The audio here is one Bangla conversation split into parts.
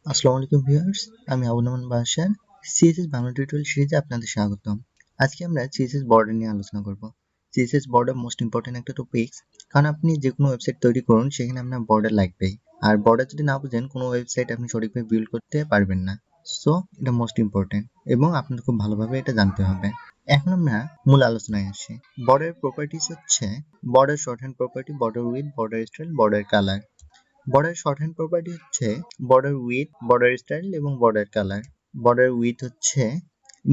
আসসালামু আলাইকুম ভিউয়ার্স, আমি নোমান বাসার CSS বাংলা টিউটোরিয়াল সিরিজে আপনাদের স্বাগতম। আজকে আমরা CSS বর্ডার নিয়ে আলোচনা করব। CSS বর্ডার মোস্ট ইম্পর্টেন্ট একটা টপিকস, কারণ আপনি যে কোনো ওয়েবসাইট তৈরি করুন সেখানে আপনার বর্ডার লাগবেই। আর বর্ডার যদি না বুঝেন কোনো ওয়েবসাইট আপনি সঠিকভাবে বিল্ড করতে পারবেন না। সো এটা মোস্ট ইম্পর্টেন্ট এবং আপনাদের খুব ভালোভাবে এটা জানতে হবে। এখন আমরা মূল আলোচনায় আসি। বর্ডার প্রপার্টিস হচ্ছে border short hand property, border with, border style, border colour. Border short hand property হচ্ছে বর্ডার উইথ, বর্ডার স্টাইল এবং বর্ডার কালার। বর্ডার উইথ হচ্ছে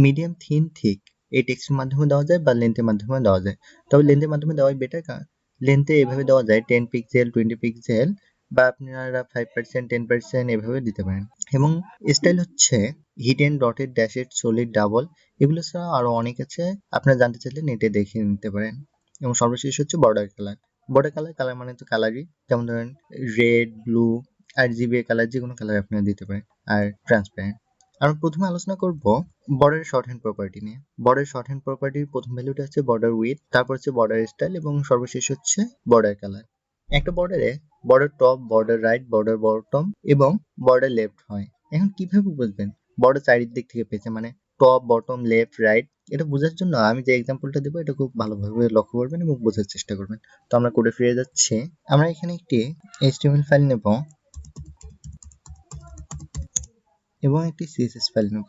মিডিয়াম, থিন, থিক। এই টেক্সটের মাধ্যমে দেওয়া যায় বা লেন্থের মাধ্যমে দেওয়া যায়, তবে লেন্থের মাধ্যমে দেওয়াই বেটার। লেন্থে এভাবে দেওয়া যায় 10 পিক্সেল, 20 পিক্সেল, বা আপনারা 5%, 10% এভাবে দিতে পারেন। এবং স্টাইল হচ্ছে হিডেন, ডটেড, ড্যাশেড, সলিড, ডাবল। এগুলো ছাড়া আরো অনেক আছে, আপনারা জানতে চাইলে নেটে দেখে নিতে পারেন। এবং সর্বশেষ হচ্ছে border colour. Border colour, colour মানে তো কালারই, যেমন ধরেন রেড, ব্লু, RGB কালার, যে কোনো কালার আপনারা দিতে পারেন। আর ট্রান্সপারেন্ট। আমরা প্রথমে আলোচনা করব বর্ডার শর্ট হ্যান্ড প্রপার্টি নিয়ে। বর্ডার শর্ট হ্যান্ড প্রপার্টির প্রথম ভ্যালুটা হচ্ছে বর্ডার উইথ, তারপর হচ্ছে বর্ডার স্টাইল এবং সর্বশেষ হচ্ছে বর্ডার কালার। একটা বর্ডারে border top, border right, border bottom এবং বর্ডার লেফট হয়। এখন কিভাবে বুঝবেন বর্ডার চারিদিক থেকে পেয়েছে, মানে টপ, বটম, লেফট, রাইট? এটা বোঝার জন্য আমি যে এক্সাম্পলটা দেবো এটা খুব ভালোভাবে লক্ষ্য করবেন এবং বোঝার চেষ্টা করবেন। তো আমরা কোডে ফিরে যাচ্ছি। আমরা এখানে একটি HTML ফাইল নেব এবং একটি CSS ফাইল নেব।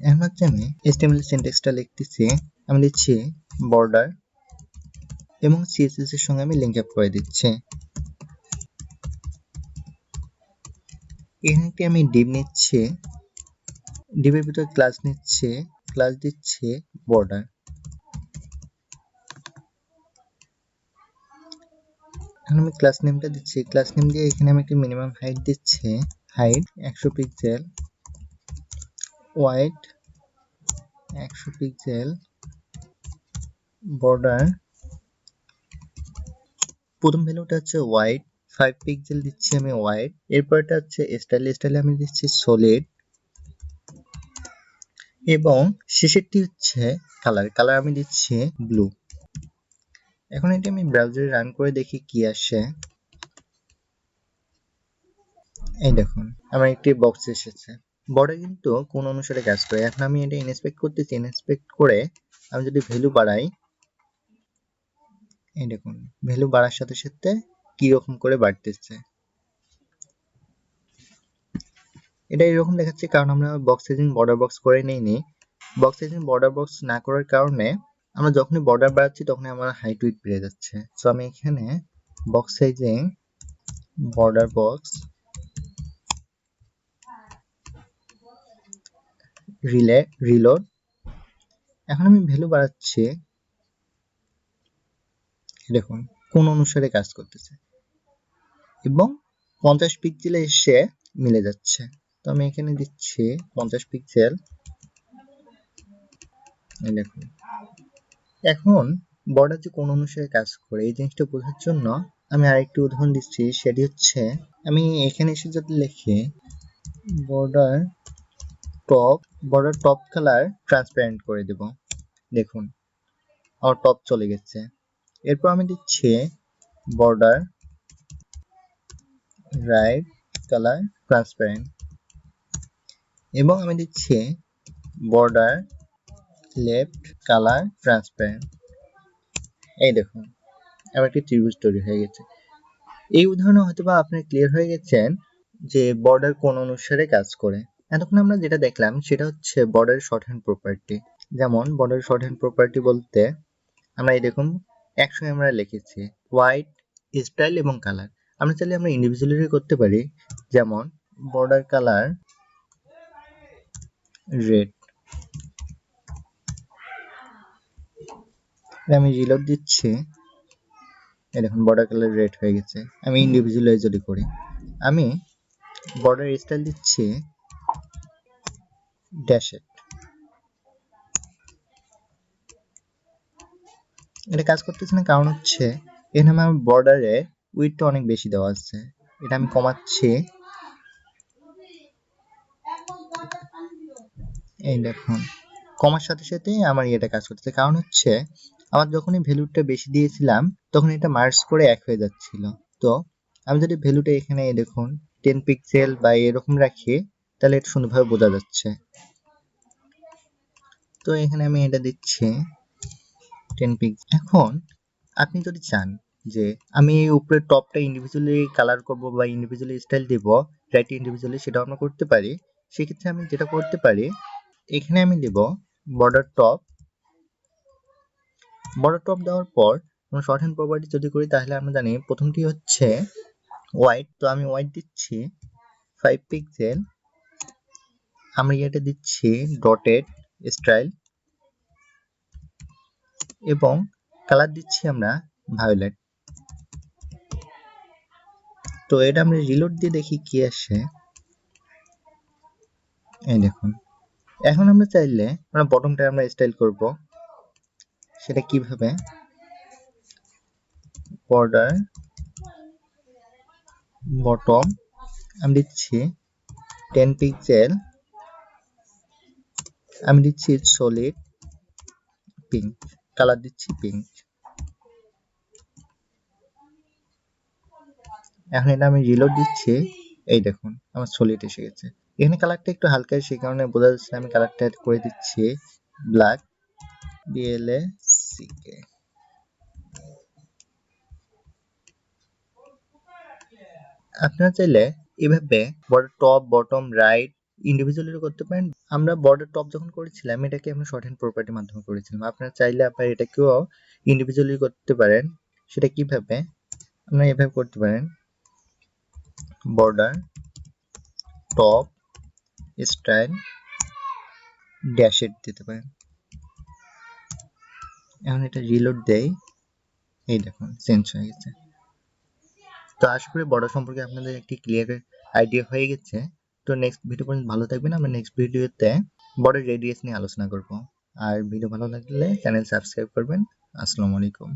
এখন হচ্ছে আমি HTML সিনট্যাক্সটা লিখতেছি। আমি দিচ্ছি বর্ডার এবং CSS এর সঙ্গে আমি লিঙ্ক আপ করে দিচ্ছি। এখানে একটি আমি ডিভ নিচ্ছি, ডিভের ভিতরে ক্লাস নিচ্ছে, ক্লাস দিচ্ছে বর্ডার। এখন আমি ক্লাস নেমটা দিচ্ছি, ক্লাস নেম দিয়ে এখানে আমি একটি মিনিমাম হাইট দিচ্ছি, height 100 pixel, wide 100 pixel, border প্রথম ভ্যালুটা হচ্ছে ওয়াইড 5 পিক্সেল দিচ্ছি আমি ওয়াইড। এরপরটা হচ্ছে স্টাইল, স্টাইলে আমি দিচ্ছি সলিড এবং শেষেরটি হচ্ছে কালার, কালার আমি দিচ্ছি ব্লু। এখন এটি আমি ব্রাউজারে রান করে দেখি কি আসে। এই দেখুন আমার একটি বক্স এসেছে। বর্ডার কিন্তু কোন অনুসারে কাজ করে। এখন আমি এটা ইনস্পেক্ট করতেছি, ইনস্পেক্ট করে আমি যদি ভ্যালু বাড়াই, এই দেখুন ভ্যালু বাড়ার সাথে সাথে কি রকম করে বাড়তেছে। এটা এরকম দেখাচ্ছে কারণ আমরা বক্স সাইজিং বর্ডার বক্স করে নেইনি। বক্স সাইজিং বর্ডার বক্স না করার কারণে আমরা যখনই বর্ডার বাড়াচ্ছি তখনই আমার হাইট উইডথ বেড়ে যাচ্ছে। সো আমি এখানে box sizing border box reload. এখন আমি ভ্যালু বাড়াচ্ছি, দেখুন কোন অনুসারে কাজ করতেছে এবং 50 পিক্সেলে এসে মিলে যাচ্ছে। তো আমি এখানে দিচ্ছি 50 পিক্সেল। দেখুন এখন বর্ডার যে কোন অনুসারে কাজ করে এই জিনিসটা বোঝার জন্য আমি আরেকটি উদাহরণ দিচ্ছি, সেটি হচ্ছে আমি এখানে এসে যদি লিখি border top, border top colour transparent করে দেব, দেখুন আমার টপ চলে গেছে। এরপর আমি দিচ্ছি বর্ডার রাইট কালার ট্রান্সপারেন্ট এবং আমি দিচ্ছি বর্ডার লেফট কালার ট্রান্সপারেন্ট। এই দেখুন আমার একটি ত্রিভুজ তৈরি হয়ে গেছে। এই উদাহরণে হয়তোবা আপনি ক্লিয়ার হয়ে গেছেন যে বর্ডার কোন অনুসারে কাজ করে। এতক্ষণ আমরা যেটা দেখলাম সেটা হচ্ছে বর্ডার শর্ট হ্যান্ড প্রপার্টি। যেমন বর্ডার শর্ট হ্যান্ড প্রপার্টি বলতে আমরা এই দেখুন একসঙ্গে আমরা লিখেছি হোয়াইট, স্টাইল এবং কালার। আমরা চাইলে আমরা ইন্ডিভিজুয়ালি করতে পারি, যেমন বর্ডার কালার রেড। আমি রিলোড দিচ্ছি, এই দেখুন বর্ডার কালার রেড হয়ে গেছে। আমি ইন্ডিভিজুয়ালি যদি করি, আমি বর্ডার স্টাইল দিচ্ছি ড্যাশেড। এটা কাজ করতেছে না, কারণ হচ্ছে এখানে আমার বর্ডারে উইডথটা অনেক বেশি দেওয়া আছে। এটা আমি কমাচ্ছি, এই দেখুন কমার সাথে সাথে আমার এটা কাজ করতেছে। কারণ হচ্ছে আমার যখনই ভ্যালুটা বেশি দিয়েছিলাম তখন এটা মার্জ করে এক হয়ে যাচ্ছিল। তো আমি যদি ভ্যালুটা এখানে দেখুন 10 পিক্সেল বা এরকম রাখি, তাহলে এটা সুন্দরভাবে বোঝা যাচ্ছে। তো এখানে আমি এটা দিচ্ছি 10 পিক্সেল। এখন আপনি যদি চান যে আমি এই উপরের টপটা ইন্ডিভিজুয়ালি কালার করব বা ইন্ডিভিজুয়ালি স্টাইল দিব, রাইট ইন্ডিভিজুয়ালি, সেটাও আমরা করতে পারি। সেক্ষেত্রে আমি যেটা করতে পারি, এখানে আমি দেব বর্ডার টপ। বর্ডার টপ দেওয়ার পর আমরা শর্ট হ্যান্ড প্রপার্টি যদি করি, তাহলে আমরা জানি প্রথমটি হচ্ছে হোয়াইট। তো আমি হোয়াইট দিচ্ছি 5 পিক্সেল। আমরা এটা দিচ্ছি ডটেড স্টাইল এবং কালার দিচ্ছি আমরা ভায়োলেট। তো এটা আমরা রিলোড দিয়ে দেখি কি আসে। এই দেখুন, এখন আমরা চাইলে আমরা বটমটা আমরা স্টাইল করব। সেটা কিভাবে, বর্ডার বটম আমি দিচ্ছি 10 পিক্সেল, আমি দিচ্ছি সলিড পিঙ্ক, কালার দিচ্ছি পিঙ্ক। এখন এটা আমি রিলোড দিচ্ছি, এই দেখুন আমার সলিড এসে গেছে। এখানে কালারটা একটু হালকা, সেই কারণে বোঝা যাচ্ছে আমি কালারটা করে দিচ্ছি ব্ল্যাক, BLACK। আপনারা চাইলে এভাবে border top, bottom, right individually করতে পারেন। আমরা বর্ডার টপ যখন করেছিলাম, এটাকে আমরা শর্ট হ্যান্ড প্রপার্টির মাধ্যমে করেছিলাম। আপনারা চাইলে আপনারা এটাকেও ইন্ডিভিজুয়ালি করতে পারেন। সেটা কিভাবে, আপনারা এভাবে করতে পারেন, বর্ডার টপ স্টাইল ড্যাশেড দিতে পারেন। এখন এটা রিলোড দেই, এই দেখুন চেঞ্জ হয়ে গেছে। তো আশা করি বর্ডার সম্পর্কে আপনাদের একটি ক্লিয়ার আইডিয়া হয়ে গেছে। তো নেক্সট ভিডিও পর্যন্ত ভালো থাকবেন। আমরা নেক্সট ভিডিওতে বর্ডার রেডিয়াস নিয়ে আলোচনা করব। আর ভিডিও ভালো লাগলে চ্যানেল সাবস্ক্রাইব করবেন। আসসালামু আলাইকুম।